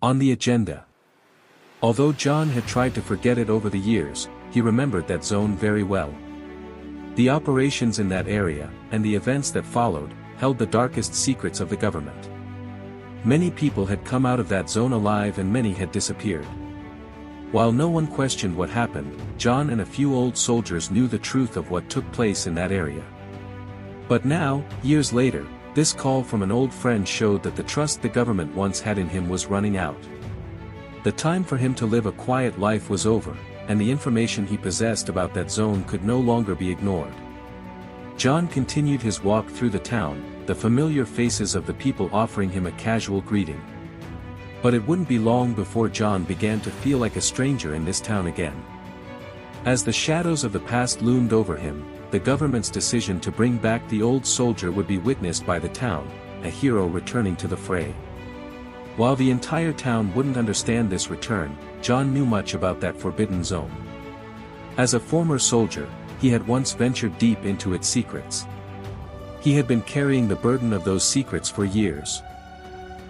On the agenda. Although John had tried to forget it over the years, he remembered that zone very well. The operations in that area, and the events that followed, held the darkest secrets of the government. Many people had come out of that zone alive and many had disappeared. While no one questioned what happened, John and a few old soldiers knew the truth of what took place in that area. But now, years later, this call from an old friend showed that the trust the government once had in him was running out. The time for him to live a quiet life was over, and the information he possessed about that zone could no longer be ignored. John continued his walk through the town, the familiar faces of the people offering him a casual greeting. But it wouldn't be long before John began to feel like a stranger in this town again. As the shadows of the past loomed over him, the government's decision to bring back the old soldier would be witnessed by the town, a hero returning to the fray. While the entire town wouldn't understand this return, John knew much about that forbidden zone. As a former soldier, he had once ventured deep into its secrets. He had been carrying the burden of those secrets for years.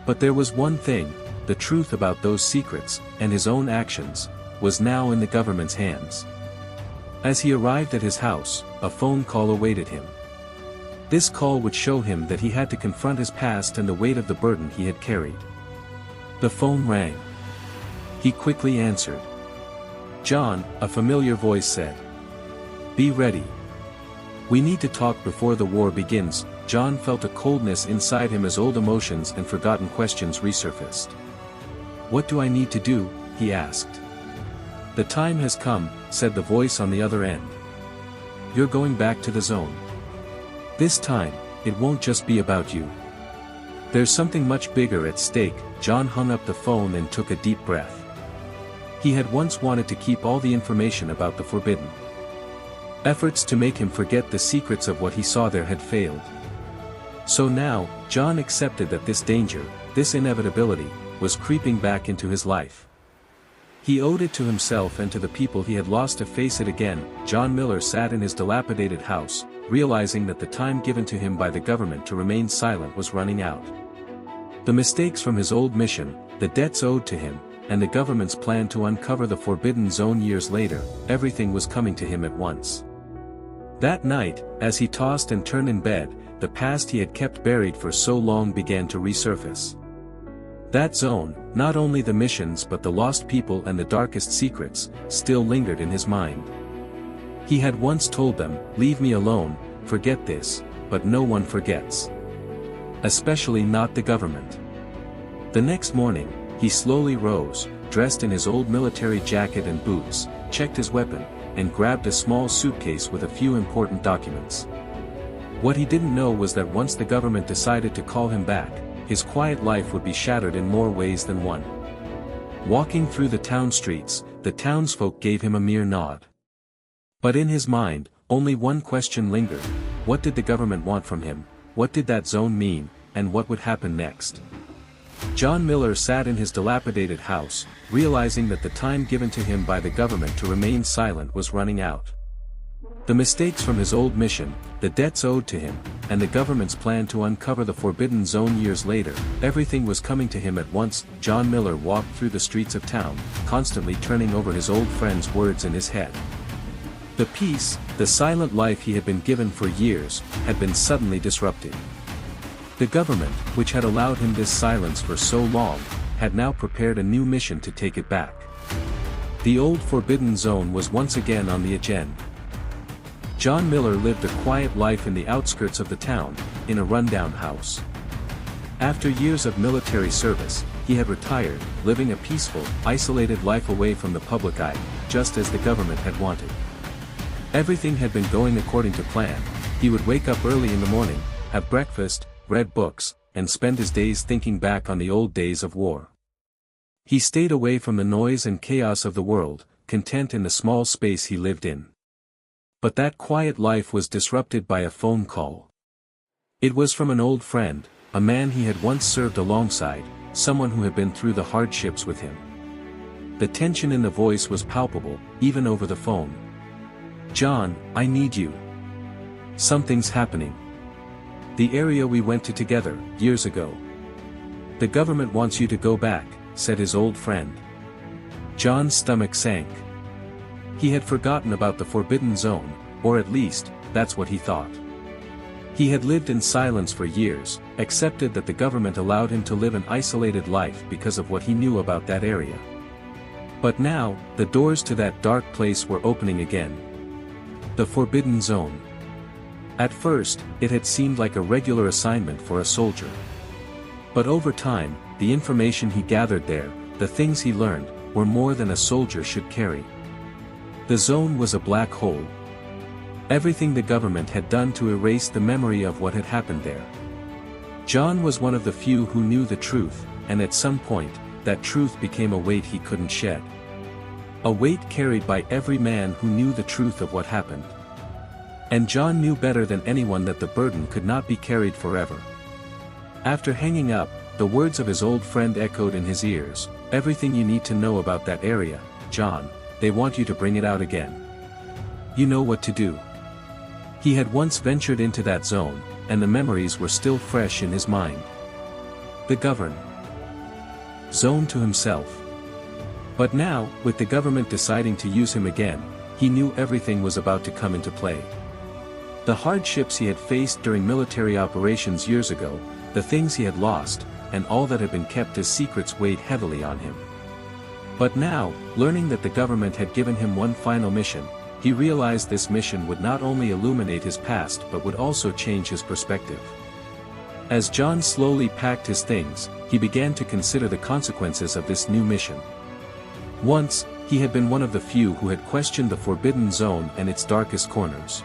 But there was one thing: the truth about those secrets, and his own actions, was now in the government's hands. As he arrived at his house, a phone call awaited him. This call would show him that he had to confront his past and the weight of the burden he had carried. The phone rang. He quickly answered. "John," a familiar voice said. "Be ready. We need to talk before the war begins." John felt a coldness inside him as old emotions and forgotten questions resurfaced. "What do I need to do?" he asked. "The time has come," said the voice on the other end. "You're going back to the zone. This time, it won't just be about you. There's something much bigger at stake." John hung up the phone and took a deep breath. He had once wanted to keep all the information about the forbidden. Efforts to make him forget the secrets of what he saw there had failed. So now, John accepted that this danger, this inevitability, was creeping back into his life. He owed it to himself and to the people he had lost to face it again. John Miller sat in his dilapidated house, realizing that the time given to him by the government to remain silent was running out. The mistakes from his old mission, the debts owed to him, and the government's plan to uncover the forbidden zone years later, everything was coming to him at once. That night, as he tossed and turned in bed, the past he had kept buried for so long began to resurface. That zone, not only the missions but the lost people and the darkest secrets, still lingered in his mind. He had once told them, "Leave me alone, forget this," but no one forgets. Especially not the government. The next morning, he slowly rose, dressed in his old military jacket and boots, checked his weapon, and grabbed a small suitcase with a few important documents. What he didn't know was that once the government decided to call him back, his quiet life would be shattered in more ways than one. Walking through the town streets, the townsfolk gave him a mere nod. But in his mind, only one question lingered: what did the government want from him, what did that zone mean, and what would happen next? John Miller sat in his dilapidated house, realizing that the time given to him by the government to remain silent was running out. The mistakes from his old mission, the debts owed to him, and the government's plan to uncover the forbidden zone years later, everything was coming to him at once. John Miller walked through the streets of town, constantly turning over his old friend's words in his head. The peace, the silent life he had been given for years, had been suddenly disrupted. The government, which had allowed him this silence for so long, had now prepared a new mission to take it back. The old forbidden zone was once again on the agenda. John Miller lived a quiet life in the outskirts of the town, in a rundown house. After years of military service, he had retired, living a peaceful, isolated life away from the public eye, just as the government had wanted. Everything had been going according to plan. He would wake up early in the morning, have breakfast, read books, and spend his days thinking back on the old days of war. He stayed away from the noise and chaos of the world, content in the small space he lived in. But that quiet life was disrupted by a phone call. It was from an old friend, a man he had once served alongside, someone who had been through the hardships with him. The tension in the voice was palpable, even over the phone. "John, I need you. Something's happening. The area we went to together, years ago. The government wants you to go back, said his old friend. John's stomach sank. He had forgotten about the forbidden zone, or at least, that's what he thought. He had lived in silence for years, accepted that the government allowed him to live an isolated life because of what he knew about that area. But now, the doors to that dark place were opening again. The forbidden zone. At first, it had seemed like a regular assignment for a soldier. But over time, the information he gathered there, the things he learned, were more than a soldier should carry. The zone was a black hole. Everything the government had done to erase the memory of what had happened there. John was one of the few who knew the truth, and at some point, that truth became a weight he couldn't shed. A weight carried by every man who knew the truth of what happened. And John knew better than anyone that the burden could not be carried forever. After hanging up, the words of his old friend echoed in his ears, "Everything you need to know about that area, John, they want you to bring it out again. You know what to do." He had once ventured into that zone, and the memories were still fresh in his mind. The govern zone to himself. But now, with the government deciding to use him again, he knew everything was about to come into play. The hardships he had faced during military operations years ago, the things he had lost, and all that had been kept as secrets weighed heavily on him. But now, learning that the government had given him one final mission, he realized this mission would not only illuminate his past but would also change his perspective. As John slowly packed his things, he began to consider the consequences of this new mission. Once, he had been one of the few who had questioned the forbidden zone and its darkest corners.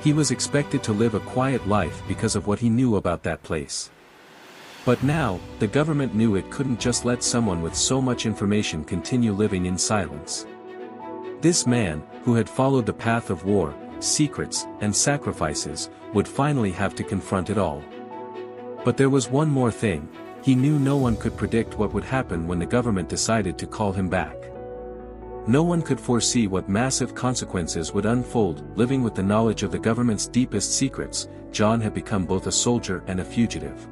He was expected to live a quiet life because of what he knew about that place. But now, the government knew it couldn't just let someone with so much information continue living in silence. This man, who had followed the path of war, secrets, and sacrifices, would finally have to confront it all. But there was one more thing: he knew no one could predict what would happen when the government decided to call him back. No one could foresee what massive consequences would unfold. Living with the knowledge of the government's deepest secrets, John had become both a soldier and a fugitive.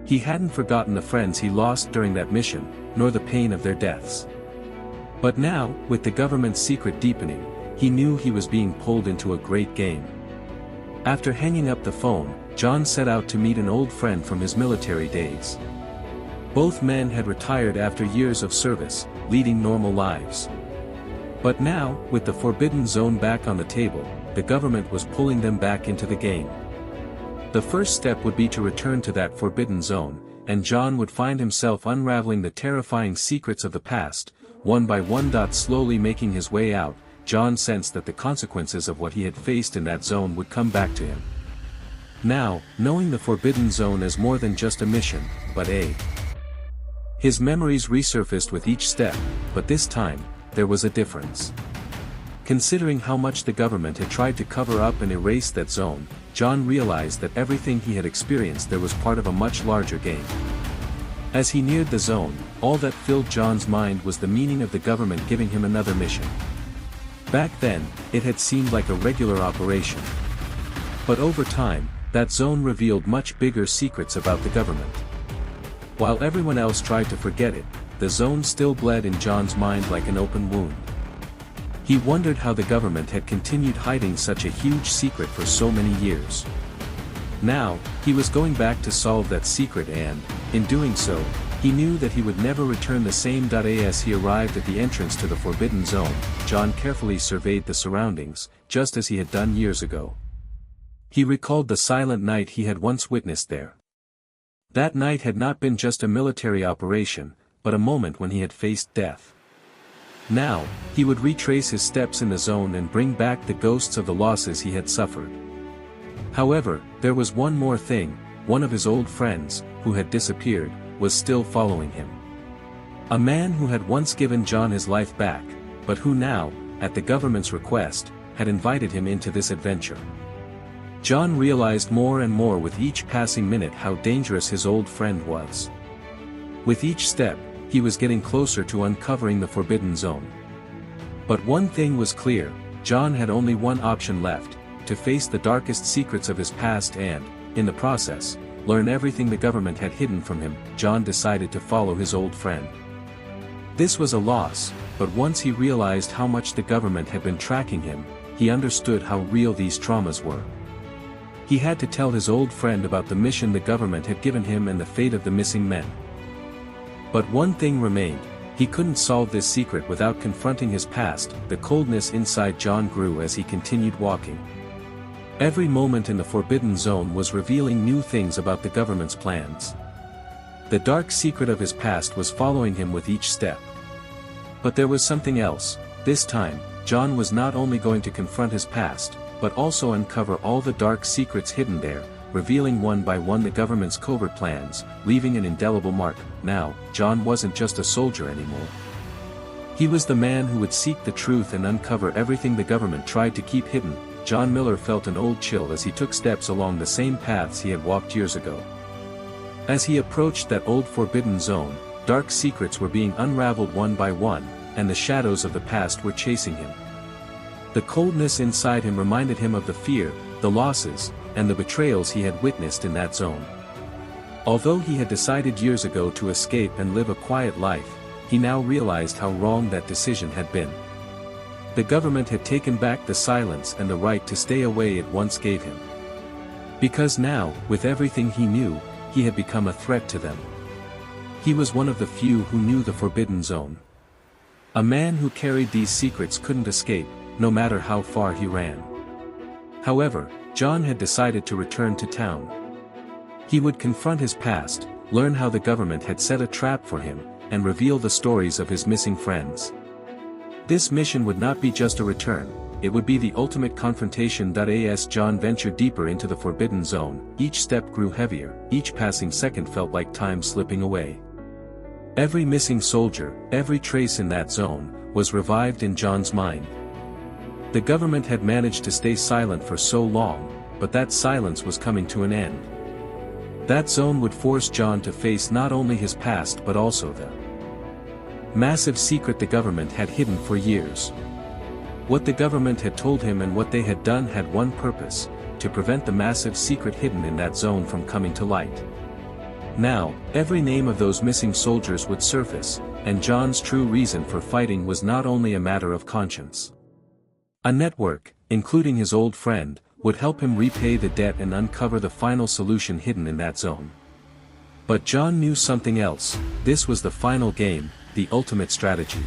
He hadn't forgotten the friends he lost during that mission, nor the pain of their deaths. But now, with the government's secret deepening, he knew he was being pulled into a great game. After hanging up the phone, John set out to meet an old friend from his military days. Both men had retired after years of service, leading normal lives. But now, with the forbidden zone back on the table, the government was pulling them back into the game. The first step would be to return to that forbidden zone, and John would find himself unraveling the terrifying secrets of the past, one by one. Slowly making his way out, John sensed that the consequences of what he had faced in that zone would come back to him. Now, knowing the forbidden zone as more than just a mission, but his memories resurfaced with each step, but this time, there was a difference. Considering how much the government had tried to cover up and erase that zone, John realized that everything he had experienced there was part of a much larger game. As he neared the zone, all that filled John's mind was the meaning of the government giving him another mission. Back then, it had seemed like a regular operation. But over time, that zone revealed much bigger secrets about the government. While everyone else tried to forget it, the zone still bled in John's mind like an open wound. He wondered how the government had continued hiding such a huge secret for so many years. Now, he was going back to solve that secret and, in doing so, he knew that he would never return the same. As he arrived at the entrance to the forbidden zone, John carefully surveyed the surroundings, just as he had done years ago. He recalled the silent night he had once witnessed there. That night had not been just a military operation, but a moment when he had faced death. Now, he would retrace his steps in the zone and bring back the ghosts of the losses he had suffered. However, there was one more thing: one of his old friends, who had disappeared, was still following him. A man who had once given John his life back, but who now, at the government's request, had invited him into this adventure. John realized more and more with each passing minute how dangerous his old friend was. With each step, he was getting closer to uncovering the forbidden zone. But one thing was clear: John had only one option left: to face the darkest secrets of his past and, in the process, learn everything the government had hidden from him, John decided to follow his old friend. This was a loss, but once he realized how much the government had been tracking him, he understood how real these traumas were. He had to tell his old friend about the mission the government had given him and the fate of the missing men. But one thing remained: he couldn't solve this secret without confronting his past. The coldness inside John grew as he continued walking. Every moment in the Forbidden Zone was revealing new things about the government's plans. The dark secret of his past was following him with each step. But there was something else. This time, John was not only going to confront his past, but also uncover all the dark secrets hidden there, revealing one by one the government's covert plans, leaving an indelible mark. Now, John wasn't just a soldier anymore. He was the man who would seek the truth and uncover everything the government tried to keep hidden. John Miller felt an old chill as he took steps along the same paths he had walked years ago. As he approached that old Forbidden Zone, dark secrets were being unraveled one by one, and the shadows of the past were chasing him. The coldness inside him reminded him of the fear, the losses, and the betrayals he had witnessed in that zone. Although he had decided years ago to escape and live a quiet life, he now realized how wrong that decision had been. The government had taken back the silence and the right to stay away it once gave him. Because now, with everything he knew, he had become a threat to them. He was one of the few who knew the Forbidden Zone. A man who carried these secrets couldn't escape, no matter how far he ran. However, John had decided to return to town. He would confront his past, learn how the government had set a trap for him, and reveal the stories of his missing friends. This mission would not be just a return, it would be the ultimate confrontation. As John ventured deeper into the Forbidden Zone, each step grew heavier, each passing second felt like time slipping away. Every missing soldier, every trace in that zone, was revived in John's mind. The government had managed to stay silent for so long, but that silence was coming to an end. That zone would force John to face not only his past but also the massive secret the government had hidden for years. What the government had told him and what they had done had one purpose: to prevent the massive secret hidden in that zone from coming to light. Now, every name of those missing soldiers would surface, and John's true reason for fighting was not only a matter of conscience. A network, including his old friend, would help him repay the debt and uncover the final solution hidden in that zone. But John knew something else: this was the final game, the ultimate strategy.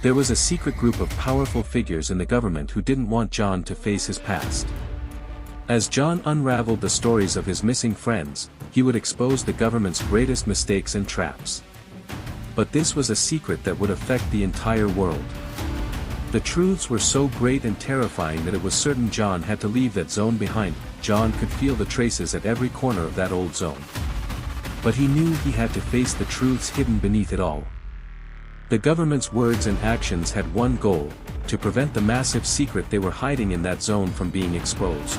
There was a secret group of powerful figures in the government who didn't want John to face his past. As John unraveled the stories of his missing friends, he would expose the government's greatest mistakes and traps. But this was a secret that would affect the entire world. The truths were so great and terrifying that it was certain John had to leave that zone behind. John could feel the traces at every corner of that old zone. But he knew he had to face the truths hidden beneath it all. The government's words and actions had one goal: to prevent the massive secret they were hiding in that zone from being exposed.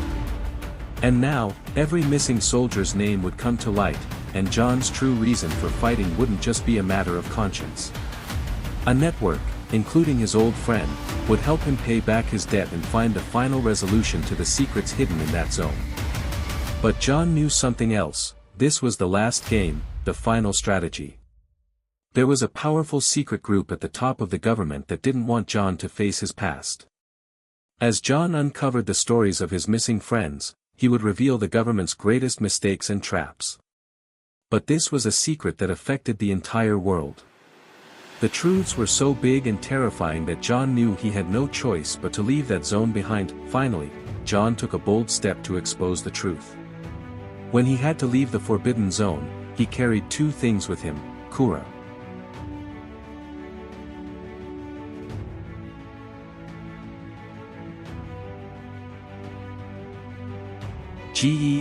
And now, every missing soldier's name would come to light, and John's true reason for fighting wouldn't just be a matter of conscience. A network, including his old friend, would help him pay back his debt and find the final resolution to the secrets hidden in that zone. But John knew something else: this was the last game, the final strategy. There was a powerful secret group at the top of the government that didn't want John to face his past. As John uncovered the stories of his missing friends, he would reveal the government's greatest mistakes and traps. But this was a secret that affected the entire world. The truths were so big and terrifying that John knew he had no choice but to leave that zone behind. Finally, John took a bold step to expose the truth. When he had to leave the Forbidden Zone, he carried two things with him: Kura.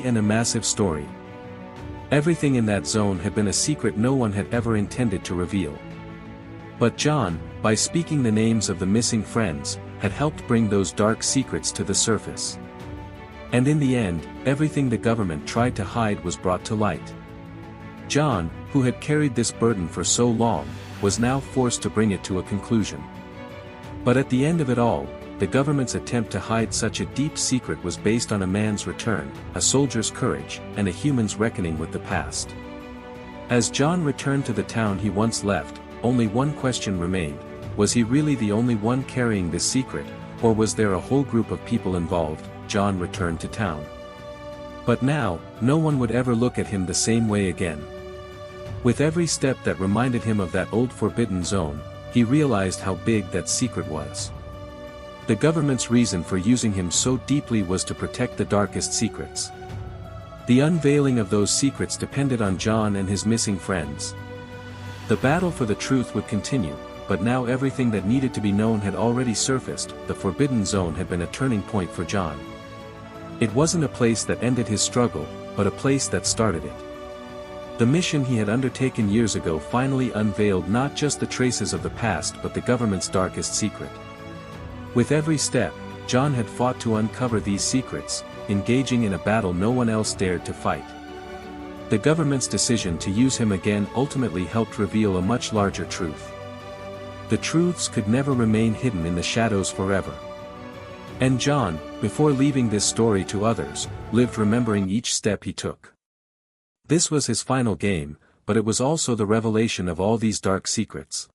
And a massive story. Everything in that zone had been a secret no one had ever intended to reveal. But John, by speaking the names of the missing friends, had helped bring those dark secrets to the surface. And in the end, everything the government tried to hide was brought to light. John, who had carried this burden for so long, was now forced to bring it to a conclusion. But at the end of it all, the government's attempt to hide such a deep secret was based on a man's return, a soldier's courage, and a human's reckoning with the past. As John returned to the town he once left, only one question remained: was he really the only one carrying this secret, or was there a whole group of people involved? John returned to town. But now, no one would ever look at him the same way again. With every step that reminded him of that old forbidden zone, he realized how big that secret was. The government's reason for using him so deeply was to protect the darkest secrets. The unveiling of those secrets depended on John and his missing friends. The battle for the truth would continue, but now everything that needed to be known had already surfaced. The Forbidden Zone had been a turning point for John. It wasn't a place that ended his struggle, but a place that started it. The mission he had undertaken years ago finally unveiled not just the traces of the past but the government's darkest secret. With every step, John had fought to uncover these secrets, engaging in a battle no one else dared to fight. The government's decision to use him again ultimately helped reveal a much larger truth. The truths could never remain hidden in the shadows forever. And John, before leaving this story to others, lived remembering each step he took. This was his final game, but it was also the revelation of all these dark secrets.